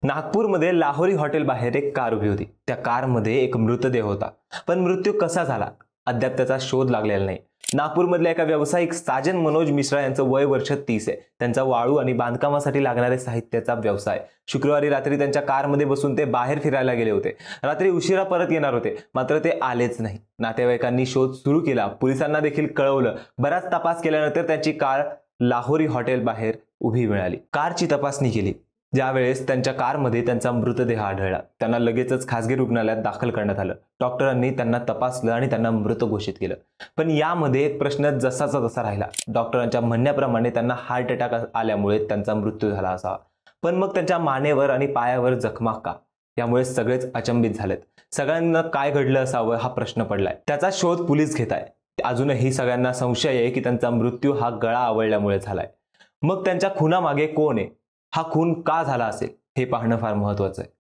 नागपूरमध्ये लाहोरी हॉटेल बाहेर एक कार उभी होती। त्या कारमध्ये एक मृतदेह होता, पण मृत्यू कसा झाला अद्याप त्याचा शोध लागलेला नाही। नागपूरमधल्या एका व्यावसायिक साजन मनोज मिश्रा यांचं वय वर्ष 30 आहे। त्यांचा वाळू आणि बांधकामासाठी लागणारे साहित्याचा व्यवसाय। शुक्रवारी रात्री त्यांच्या कारमध्ये बसून ते बाहेर फिरायला गेले होते। रात्री उशिरा परत येणार होते, मात्र ते आलेच नाही। नातेवाईकांनी शोध सुरू केला, पोलिसांना देखील कळवलं। बराच तपास केल्यानंतर त्यांची कार लाहोरी हॉटेल बाहेर उभी मिळाली। कारची तपासणी केली, ज्यावेळेस त्यांच्या कारमध्ये त्यांचा मृतदेह आढळला। त्यांना लगेचच खासगी रुग्णालयात दाखल करण्यात आलं। डॉक्टरांनी त्यांना तपासलं आणि त्यांना मृत घोषित केलं। पण यामध्ये एक प्रश्न जसाचा तसा राहिला। डॉक्टरांच्या म्हणण्याप्रमाणे त्यांना हार्ट अटॅक आल्यामुळे त्यांचा मृत्यू झाला असावा, पण मग त्यांच्या मानेवर आणि पायावर जखमा का? यामुळे सगळेच अचंबित झालेत। सगळ्यांना काय घडलं असावं हा प्रश्न पडलाय। त्याचा शोध पोलीस घेत आहे। अजूनही सगळ्यांना संशय आहे की त्यांचा मृत्यू हा गळा आवळल्यामुळे झालाय। मग त्यांच्या खुनामागे कोण आहे? हा खून का झाला असेल हे पाहणं फार महत्त्वाचं आहे।